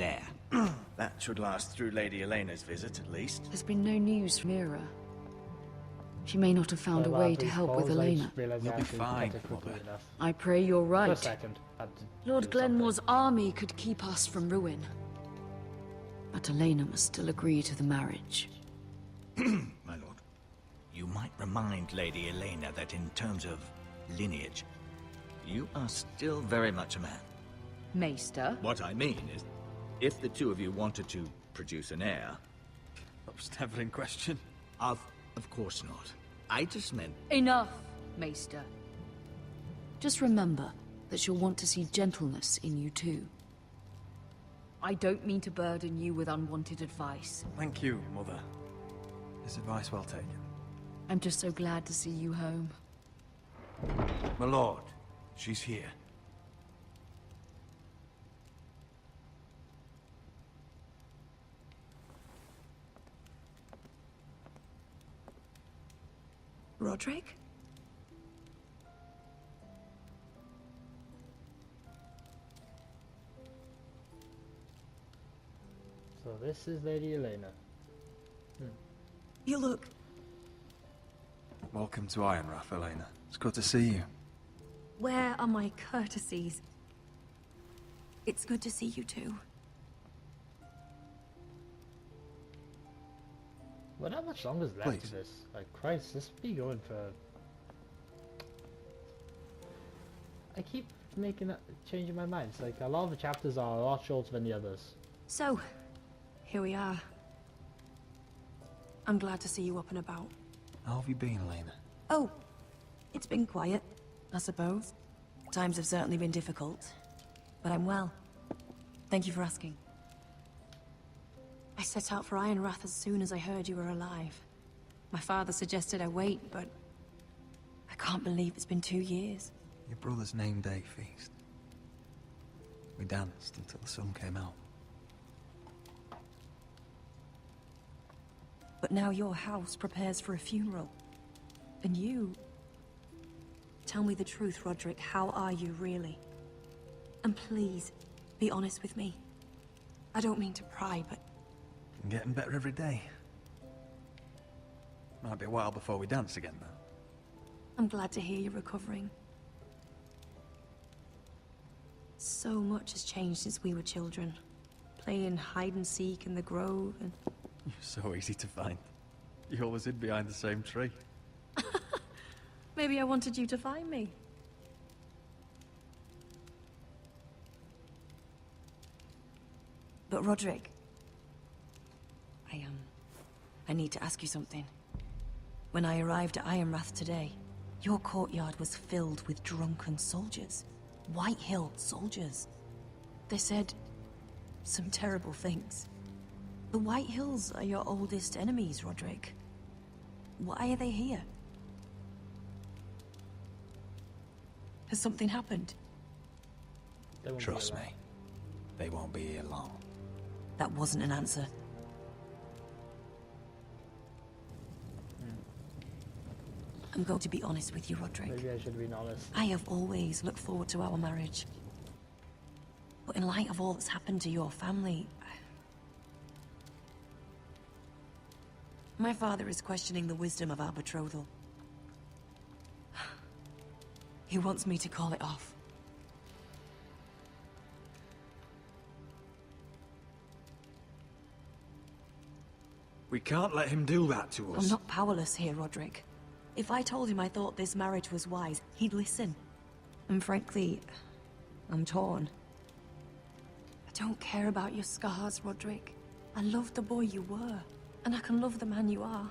there. That should last through Lady Elena's visit, at least. There's been no news from Mira. She may not have found a way to help with Elena. We'll be fine, Mother. I pray you're For a right. second. Lord Glenmore's army could keep us from ruin. But Elena must still agree to the marriage. My lord. You might remind Lady Elena that in terms of lineage, you are still very much a man. Maester? What I mean is, if the two of you wanted to produce an heir... That was never in question. Of course not. I just meant... Enough, Maester. Just remember that she'll want to see gentleness in you too. I don't mean to burden you with unwanted advice. Thank you, Mother. This advice well taken. I'm just so glad to see you home. My lord, she's here. Roderick? So this is Lady Elena. You look... Welcome to Ironrath, Elena. It's good to see you. Where are my courtesies? It's good to see you too. Well, not much longer is left Please. of this. Like, Christ, this be going for... I keep changing my mind. It's like, a lot of the chapters are a lot shorter than the others. So, here we are. I'm glad to see you up and about. How have you been, Elena? Oh, it's been quiet, I suppose. Times have certainly been difficult, but I'm well. Thank you for asking. I set out for Ironrath as soon as I heard you were alive. My father suggested I wait, but I can't believe it's been 2 years. Your brother's name day feast. We danced until the sun came out. But now your house prepares for a funeral. And you... Tell me the truth, Roderick. How are you, really? And please, be honest with me. I don't mean to pry, but... I'm getting better every day. Might be a while before we dance again, though. I'm glad to hear you're recovering. So much has changed since we were children. Playing hide and seek in the grove and... You're so easy to find. You always hid behind the same tree. Maybe I wanted you to find me. But Roderick... I need to ask you something. When I arrived at Ironrath today, your courtyard was filled with drunken soldiers. White Hill soldiers. They said some terrible things. The White Hills are your oldest enemies, Roderick. Why are they here? Has something happened? They won't be Trust around. me. They won't be here long. That wasn't an answer. I'm going to be honest with you, Roderick. Maybe I should be honest. I have always looked forward to our marriage. But in light of all that's happened to your family... My father is questioning the wisdom of our betrothal. He wants me to call it off. We can't let him do that to us. I'm not powerless here, Roderick. If I told him I thought this marriage was wise, he'd listen. And frankly, I'm torn. I don't care about your scars, Roderick. I loved the boy you were, and I can love the man you are.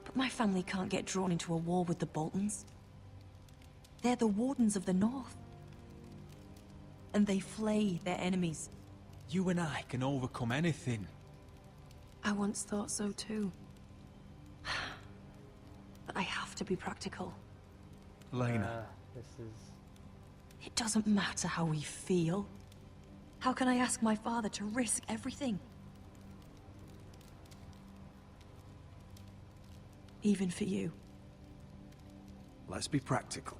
But my family can't get drawn into a war with the Boltons. They're the Wardens of the North. And they flay their enemies. You and I can overcome anything. I once thought so too. But I have to be practical. Elena. This is... It doesn't matter how we feel. How can I ask my father to risk everything? Even for you. Let's be practical.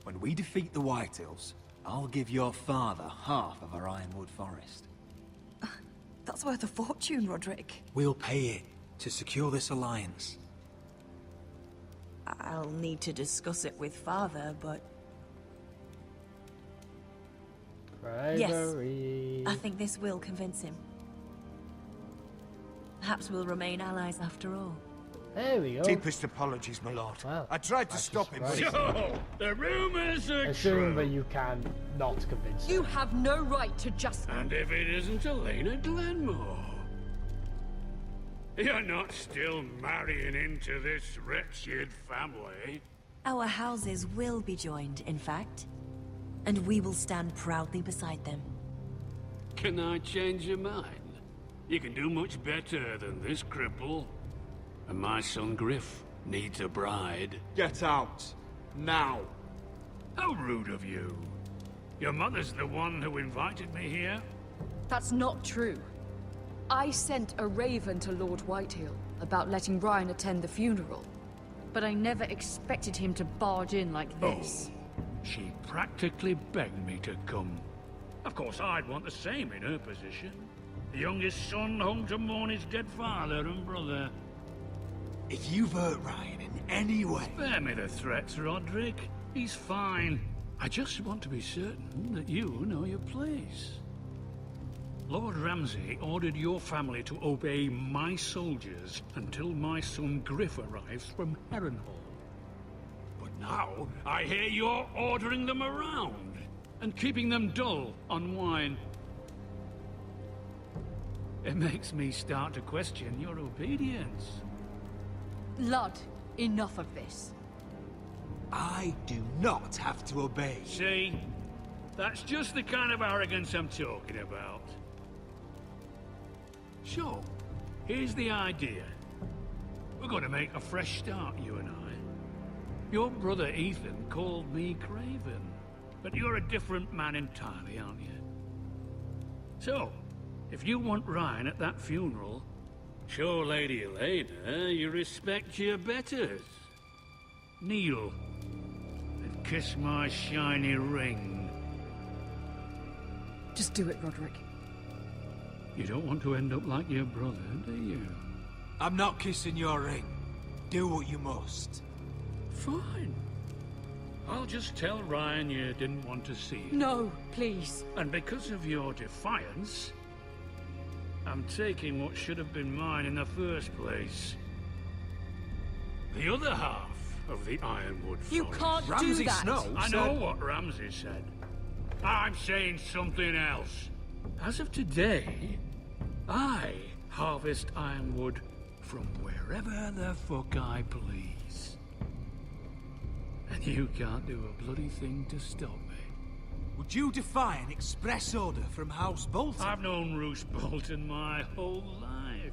When we defeat the Whitehills, I'll give your father half of our Ironwood forest. That's worth a fortune, Roderick. We'll pay it to secure this alliance. I'll need to discuss it with Father, but... Bravery. Yes, I think this will convince him. Perhaps we'll remain allies after all. There we go. Deepest apologies, my lord. Well, I tried to that's stop him, just but right. he... So, the rumors are Assume that true. you can not convince You him. have no right to just... And if it isn't Elena Glenmore? You're not still marrying into this wretched family? Our houses will be joined, in fact. And we will stand proudly beside them. Can I change your mind? You can do much better than this cripple. And my son Griff needs a bride. Get out. Now. How rude of you. Your mother's the one who invited me here? That's not true. I sent a raven to Lord Whitehill about letting Ryan attend the funeral. But I never expected him to barge in like this. She practically begged me to come. Of course, I'd want the same in her position. The youngest son home to mourn his dead father and brother. If you've hurt Ryan in any way... Spare me the threats, Roderick. He's fine. I just want to be certain that you know your place. Lord Ramsay ordered your family to obey my soldiers until my son Griff arrives from Harrenhal. But now, I hear you're ordering them around and keeping them dull on wine. It makes me start to question your obedience. Lud, enough of this. I do not have to obey. See? That's just the kind of arrogance I'm talking about. So, here's the idea. We're going to make a fresh start, you and I. Your brother Ethan called me Craven, but you're a different man entirely, aren't you? So, if you want Ryan at that funeral, show Lady Elena you respect your betters. Kneel and kiss my shiny ring. Just do it, Roderick. You don't want to end up like your brother, do you? I'm not kissing your ring. Do what you must. Fine. I'll just tell Ryan you didn't want to see him. No, please. And because of your defiance, I'm taking what should have been mine in the first place. The other half of the Ironwood You Forest. can't do Ramsay that. Snow I said... know what Ramsay said. I'm saying something else. As of today, I harvest ironwood from wherever the fuck I please. And you can't do a bloody thing to stop me. Would you defy an express order from House Bolton? I've known Roose Bolton my whole life.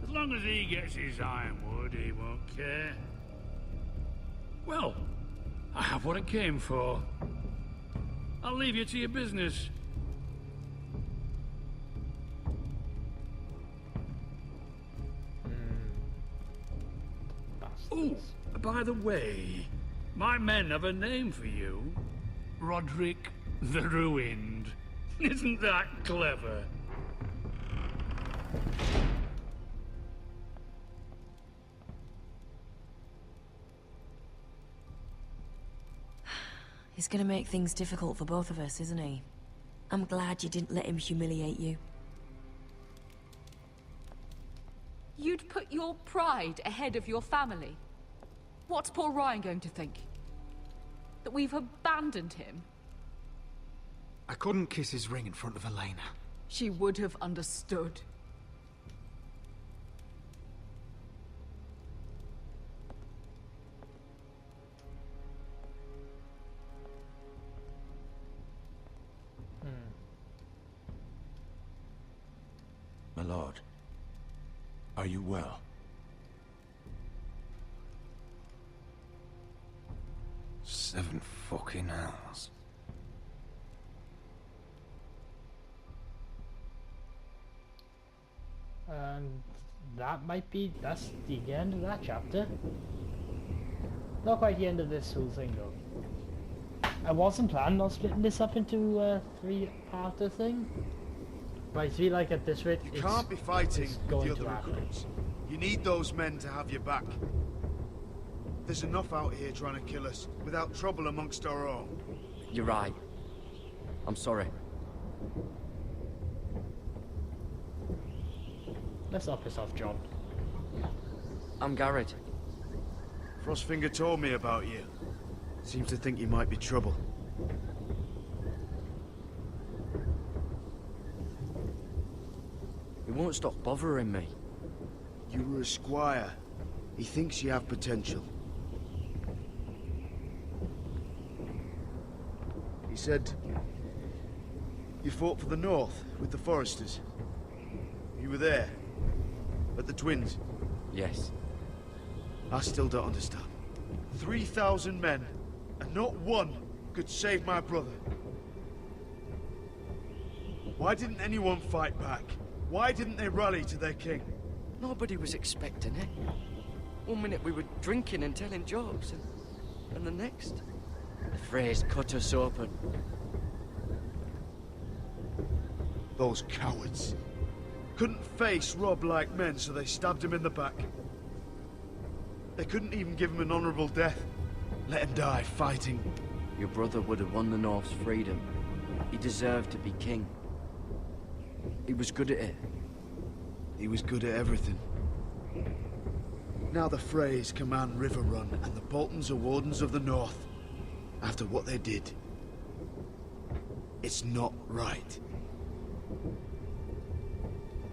As long as he gets his ironwood, he won't care. Well, I have what I came for. I'll leave you to your business. Oh, by the way, my men have a name for you. Roderick the Ruined. Isn't that clever? He's gonna make things difficult for both of us, isn't he? I'm glad you didn't let him humiliate you. You'd put your pride ahead of your family. What's poor Ryan going to think? That we've abandoned him? I couldn't kiss his ring in front of Elena. She would have understood. My lord, are you well? Seven fucking hells. And that's the end of that chapter. Not quite the end of this whole thing though. I wasn't planning on splitting this up into a three-parter thing, but I feel like at this rate, You can't be fighting it's with going the to other happen. recruits. You need those men to have your back. There's enough out here trying to kill us without trouble amongst our own. You're right. I'm sorry. Let's not piss off John. I'm Garrett. Frostfinger told me about you. Seems to think you might be trouble. He won't stop bothering me. You were a squire. He thinks you have potential. He said you fought for the North with the Foresters. You were there, at the Twins. Yes. I still don't understand. 3,000 men, and not one could save my brother. Why didn't anyone fight back? Why didn't they rally to their king? Nobody was expecting it. One minute we were drinking and telling jokes, and the next, the phrase cut us open. Those cowards. Couldn't face Rob like men, so they stabbed him in the back. They couldn't even give him an honorable death. Let him die fighting. Your brother would have won the North's freedom. He deserved to be king. He was good at it. He was good at everything. Now the Freys command Riverrun, and the Boltons are Wardens of the North. After what they did. It's not right.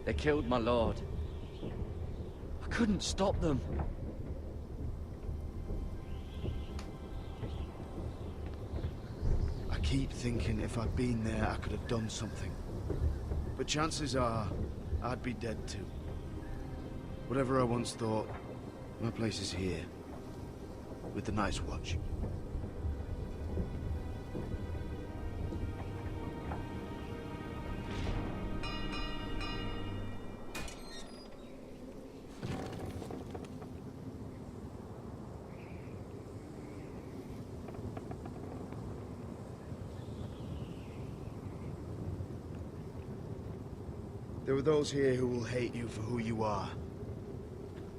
They killed my lord. I couldn't stop them. I keep thinking if I'd been there, I could have done something. But chances are, I'd be dead too. Whatever I once thought, my place is here. With the Night's Watch. There are those here who will hate you for who you are.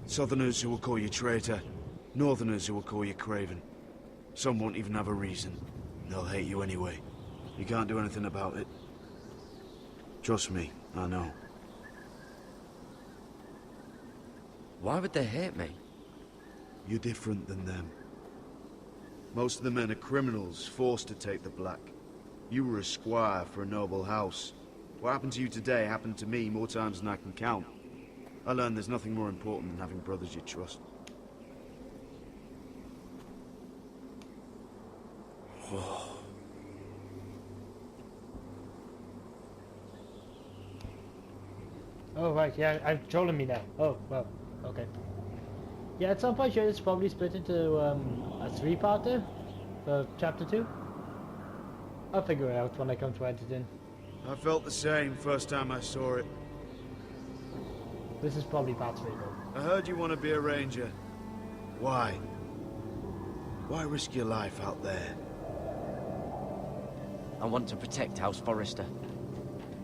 Southerners who will call you traitor, Northerners who will call you craven. Some won't even have a reason. They'll hate you anyway. You can't do anything about it. Trust me, I know. Why would they hate me? You're different than them. Most of the men are criminals, forced to take the black. You were a squire for a noble house. What happened to you today happened to me more times than I can count. I learned there's nothing more important than having brothers you trust. Oh, right, yeah, I'm trolling me now. Oh, well, okay. Yeah, at some point, it's probably split into a three-parter for Chapter 2. I'll figure it out when I come to edit in. I felt the same first time I saw it. This is probably part 3, though. I heard you want to be a ranger. Why? Why risk your life out there? I want to protect House Forrester.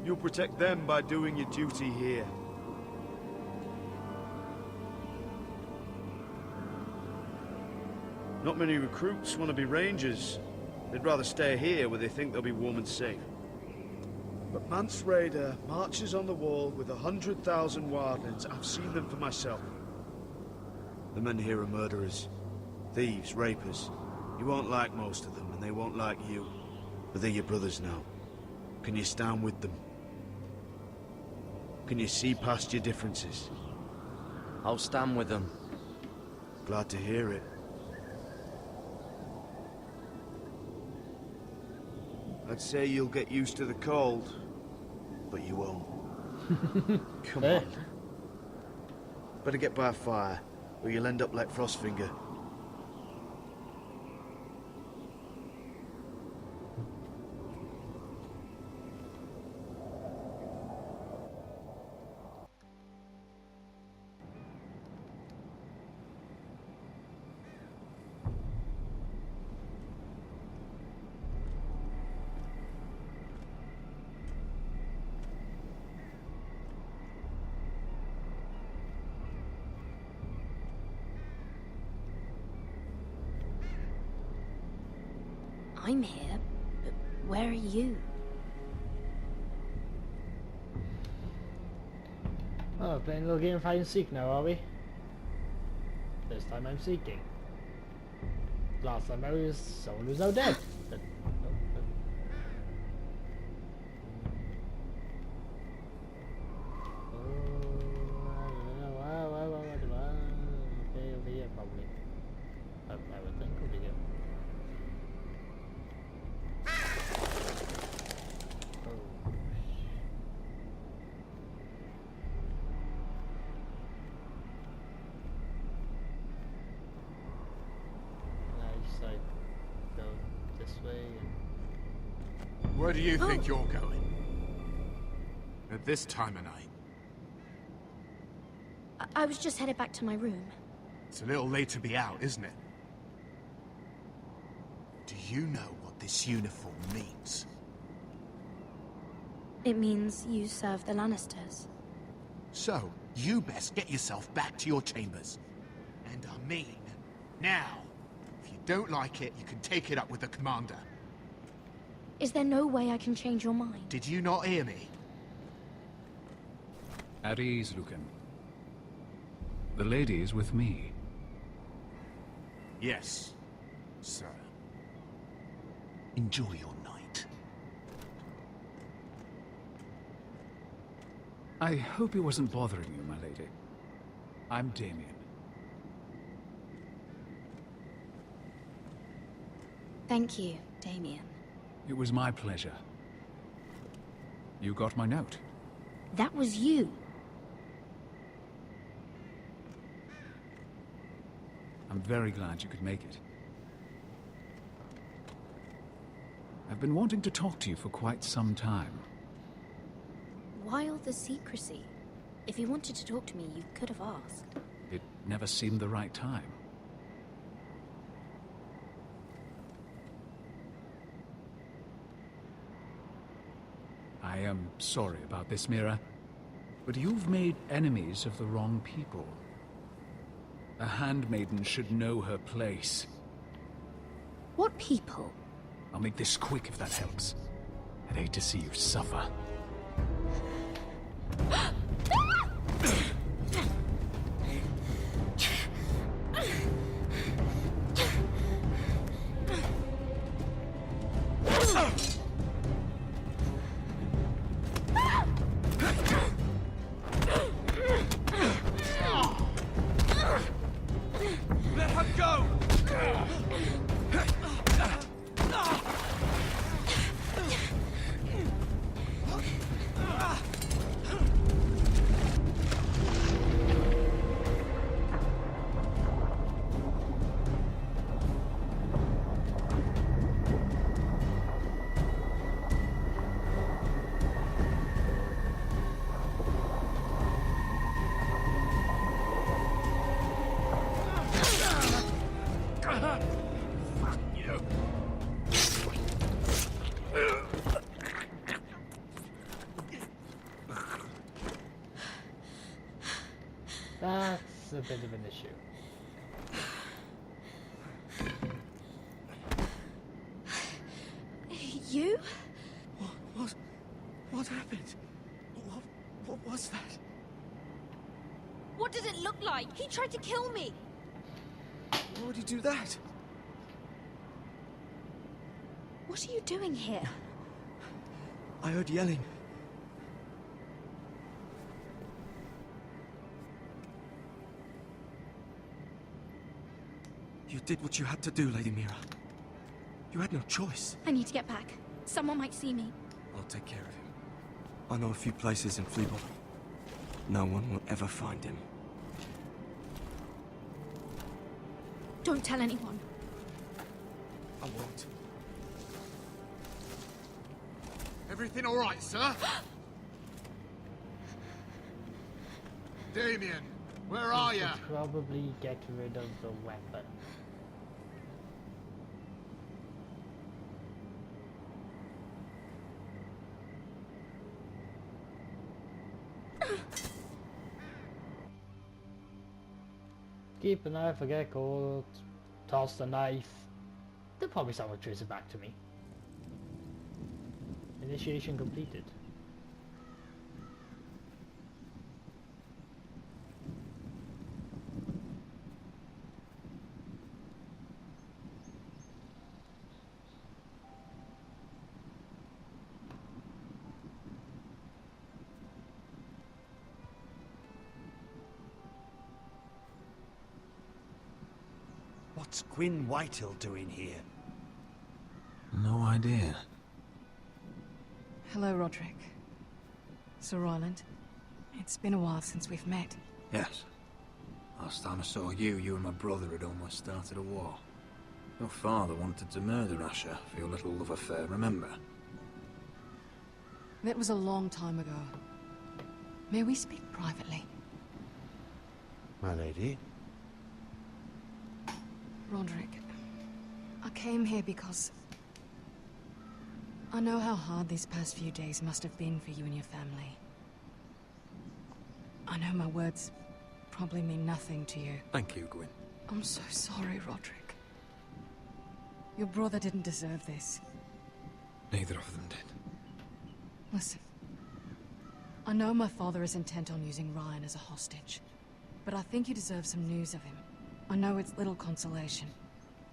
You'll protect them by doing your duty here. Not many recruits want to be rangers. They'd rather stay here where they think they'll be warm and safe. But Mance Raider marches on the wall with 100,000 wildlings. I've seen them for myself. The men here are murderers. Thieves, rapers. You won't like most of them, and they won't like you. But they're your brothers now. Can you stand with them? Can you see past your differences? I'll stand with them. Glad to hear it. I'd say you'll get used to the cold, but you won't. Come on. Better get by a fire, or you'll end up like Frostfinger. I'm here, but where are you? Oh, playing a little game of hide and seek now, are we? This time I'm seeking. Last time I was someone who's now dead. But, okay, over here probably. I would think over here. Nice, I go this way and... Where do you think you're going? At this time of night? I was just headed back to my room. It's a little late to be out, isn't it? Do you know what this uniform means? It means you serve the Lannisters. So, you best get yourself back to your chambers. And I mean, now. If you don't like it, you can take it up with the commander. Is there no way I can change your mind? Did you not hear me? At ease, Lucan. The lady is with me. Yes, sir. Enjoy your night. I hope he wasn't bothering you, my lady. I'm Damien. Thank you, Damien. It was my pleasure. You got my note. That was you. I'm very glad you could make it. I've been wanting to talk to you for quite some time. Why all the secrecy? If you wanted to talk to me, you could have asked. It never seemed the right time. I am sorry about this, Mira, but you've made enemies of the wrong people. A handmaiden should know her place. What people? I'll make this quick if that helps. I'd hate to see you suffer. Let her go! That's a bit of an issue. You? What happened? What was that? What did it look like? He tried to kill me! Why would he do that? What are you doing here? I heard yelling. You did what you had to do, Lady Mira. You had no choice. I need to get back. Someone might see me. I'll take care of him. I know a few places in Fleabot. No one will ever find him. Don't tell anyone. I won't. Everything all right, sir? Damien, where are you? Should probably get rid of the weapon. Keep an eye for Gecko. Toss the knife. They'll probably someone trace it back to me. Initiation completed. What's Gwyn Whitehill doing here? No idea. Hello, Roderick. Sir Roland. It's been a while since we've met. Yes. Last time I saw you, you and my brother had almost started a war. Your father wanted to murder Asher for your little love affair, remember? That was a long time ago. May we speak privately? My lady? Roderick, I came here because I know how hard these past few days must have been for you and your family. I know my words probably mean nothing to you. Thank you, Gwyn. I'm so sorry, Roderick. Your brother didn't deserve this. Neither of them did. Listen. I know my father is intent on using Ryan as a hostage, but I think you deserve some news of him. I know it's little consolation,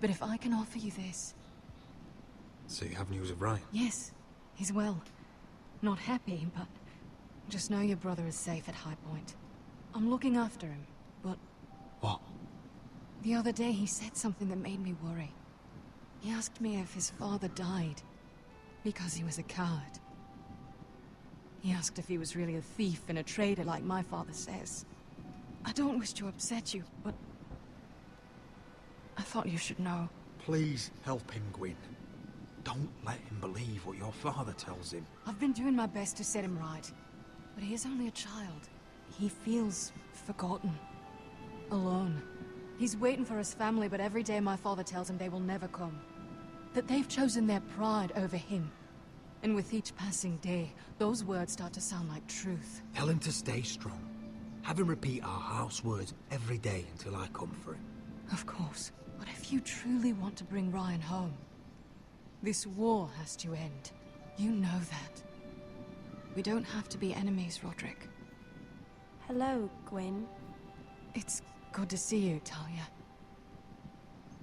but if I can offer you this... So you have news of Ryan? Yes, he's well. Not happy, but just know your brother is safe at High Point. I'm looking after him, but... What? The other day he said something that made me worry. He asked me if his father died because he was a coward. He asked if he was really a thief and a traitor like my father says. I don't wish to upset you, but... I thought you should know. Please help him, Gwyn. Don't let him believe what your father tells him. I've been doing my best to set him right, but he is only a child. He feels forgotten. Alone. He's waiting for his family, but every day my father tells him they will never come. That they've chosen their pride over him. And with each passing day, those words start to sound like truth. Tell him to stay strong. Have him repeat our house words every day until I come for him. Of course. But if you truly want to bring Ryan home, this war has to end. You know that. We don't have to be enemies, Roderick. Hello, Gwyn. It's good to see you, Talia.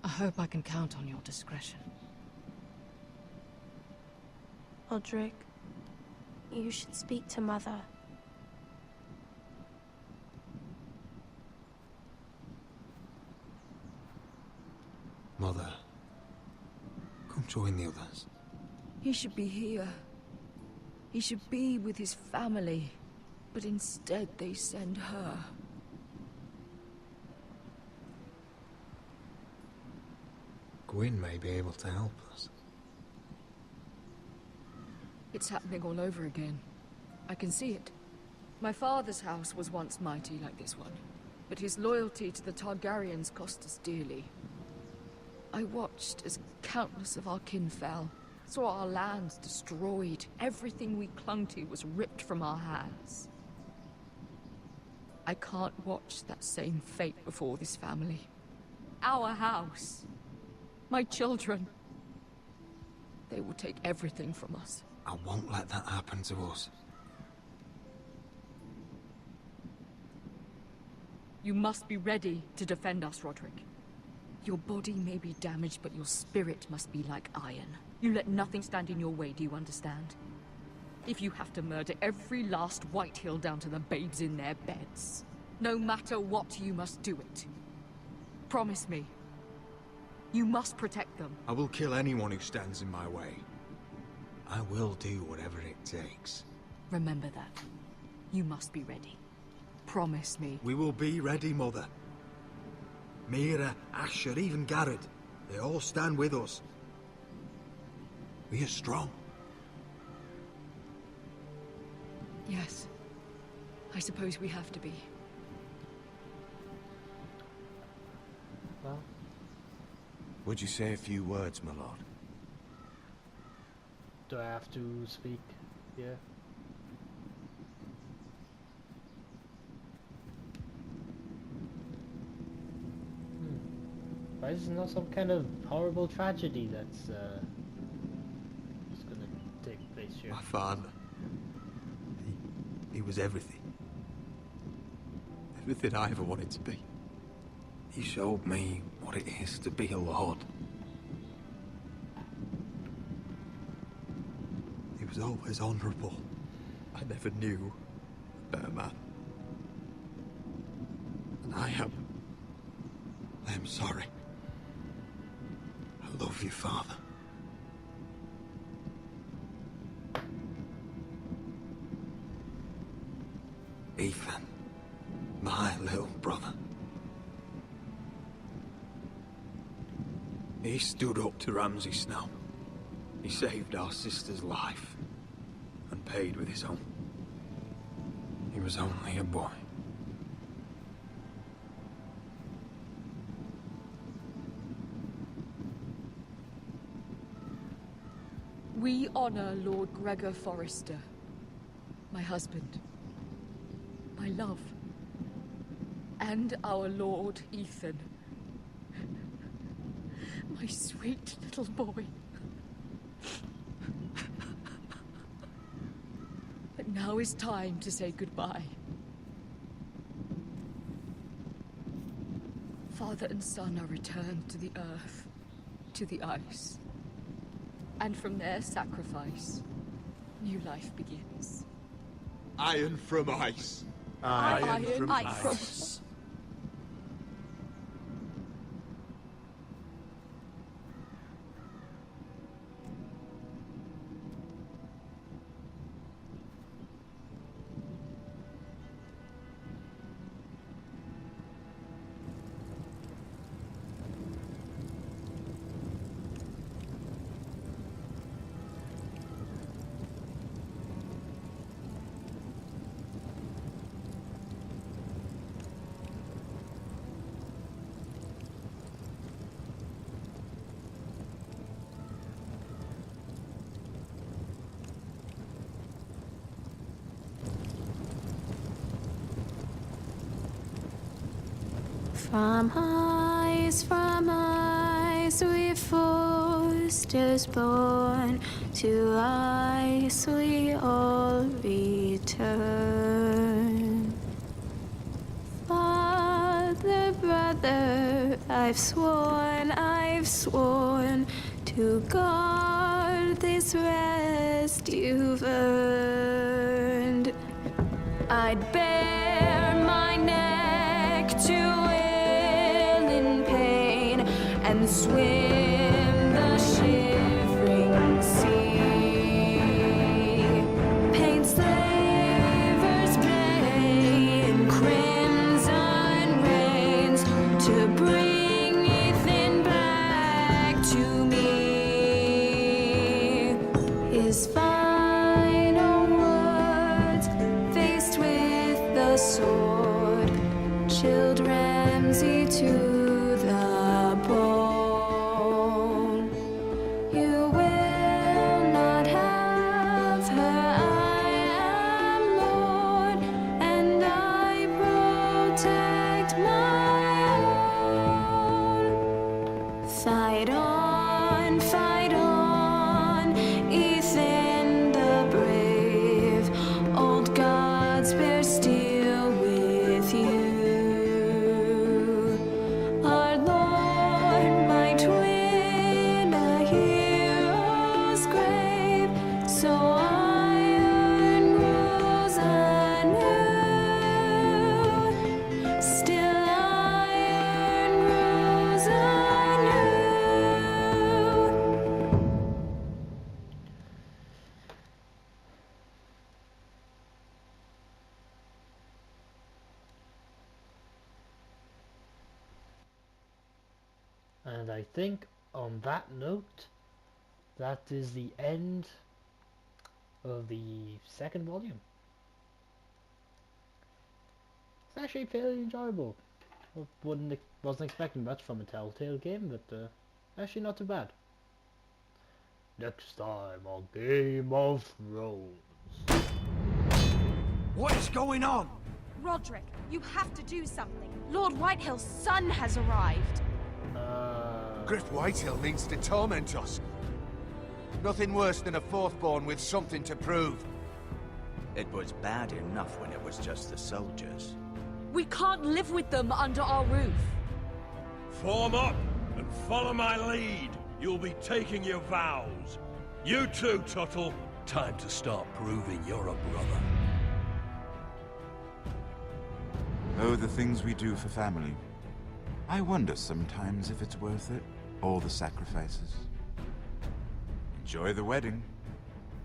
I hope I can count on your discretion. Roderick, you should speak to Mother. Mother, come join the others. He should be here. He should be with his family. But instead they send her. Gwyn may be able to help us. It's happening all over again. I can see it. My father's house was once mighty like this one, but his loyalty to the Targaryens cost us dearly. I watched as countless of our kin fell, saw our lands destroyed, everything we clung to was ripped from our hands. I can't watch that same fate before this family. Our house. My children. They will take everything from us. I won't let that happen to us. You must be ready to defend us, Roderick. Your body may be damaged, but your spirit must be like iron. You let nothing stand in your way, do you understand? If you have to murder every last Whitehill down to the babes in their beds, no matter what, you must do it. Promise me. You must protect them. I will kill anyone who stands in my way. I will do whatever it takes. Remember that. You must be ready. Promise me. We will be ready, Mother. Mira, Asher, even Garrett. They all stand with us. We are strong. Yes. I suppose we have to be. Well, Would you say a few words, my lord? do I have to speak here? Why is there not some kind of horrible tragedy that's gonna take place here? My father. He was everything. Everything I ever wanted to be. He showed me what it is to be a lord. He was always honourable. I never knew a better man. And I am sorry. I love you, Father. Ethan, my little brother. He stood up to Ramsay Snow. He saved our sister's life and paid with his own. He was only a boy. We honor Lord Gregor Forrester, my husband, my love, and our Lord Ethan, my sweet little boy. But now is time to say goodbye. Father and son are returned to the earth, to the ice. And from their sacrifice, new life begins. Iron from ice. Iron from ice. From ice we foresters born, to ice we all return. Father, brother, I've sworn to guard this rest you've earned. I'd bare my neck to and swim the shivering sea. Paint slavers play in crimson rains to bring Ethan back to me. His final words faced with the sword chilled Ramsay to fight on, Ethan the brave. Old gods bear steel with you. Our Lord might win a hero's grave, so iron grows anew. Still iron grows anew. And I think on that note, that is the end of the second volume. It's actually fairly enjoyable. I wasn't expecting much from a Telltale game, but actually not too bad. Next time on Game of Thrones. What is going on? Roderick, you have to do something. Lord Whitehill's son has arrived. Griff Whitehill means to torment us. Nothing worse than a fourthborn with something to prove. It was bad enough when it was just the soldiers. We can't live with them under our roof. Form up and follow my lead. You'll be taking your vows. You too, Tuttle. Time to start proving you're a brother. Oh, the things we do for family. I wonder sometimes if it's worth it. All the sacrifices. Enjoy the wedding.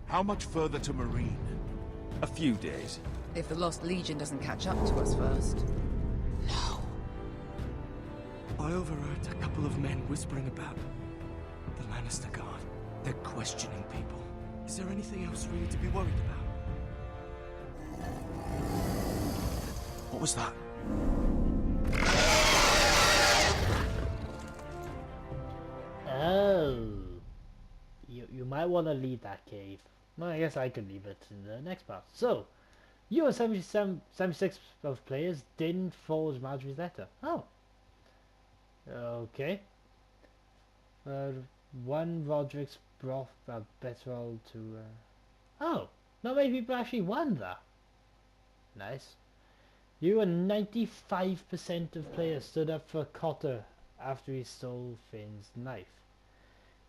How much further to Marine? A few days. If the Lost Legion doesn't catch up to us first. No. I overheard a couple of men whispering about the Lannister Guard. They're questioning people. Is there anything else we need to be worried about? What was that? Oh. You might want to leave that cave. Well, I guess I could leave it in the next part. So, you and 76 of players didn't forge Marjorie's letter. Oh. Okay. One Roderick's brought a betrayal to... Oh. Not many people actually won that. Nice. You and 95% of players stood up for Cotter after he stole Finn's knife.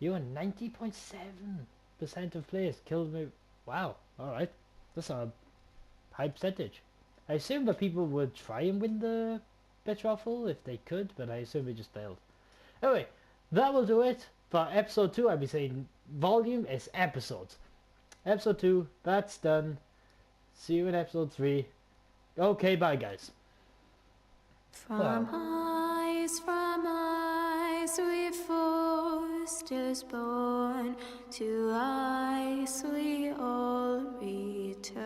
You and 90.7% of players killed me. Wow, alright. That's a high percentage. I assume that people would try and win the betrothal if they could, but I assume they just failed. Anyway, that will do it for episode 2. I'll be saying volume is episodes. Episode 2, that's done. See you in episode 3. Okay, bye guys. From eyes we foresters born, to eyes we all return.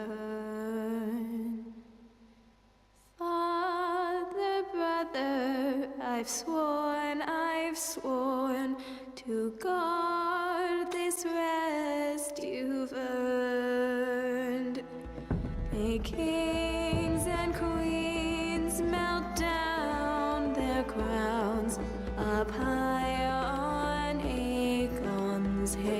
Father, brother, I've sworn to guard this rest you've earned. May kings and queens melt down their crowns up high on Aegon's hill.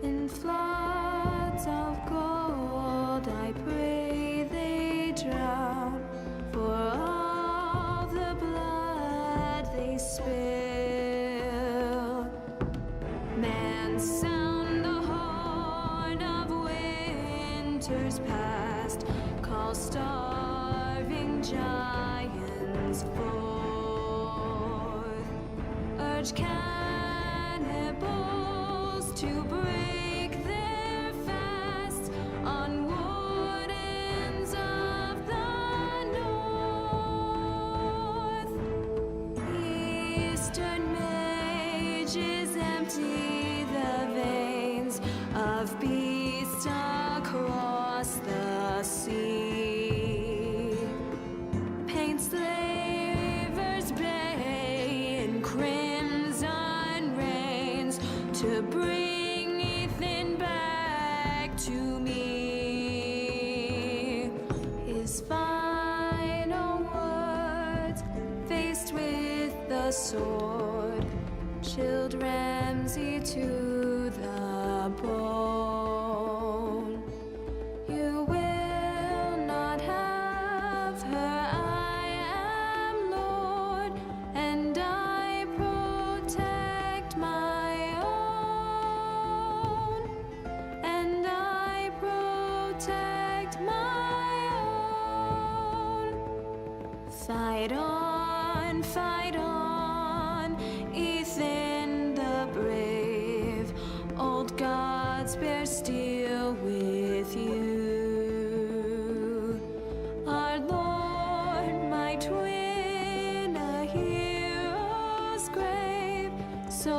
In floods of gold I pray they drown, for all the blood they spill. Man, sound the horn of winter's past, call starving giants forth, urge cannibals to break their fast on wardens of the north. Eastern mages empty the veins of beasts across the sea. Paint slavers bay in crimson rains to bring Ethan back to me. His final words, faced with the sword, chilled Ramsay to the bone. You will not have her, I am Lord, and I protect my own, and I protect my own. Fight on, Ethan the brave, old gods bear steel with you. Our Lord, my twin, a hero's grave, so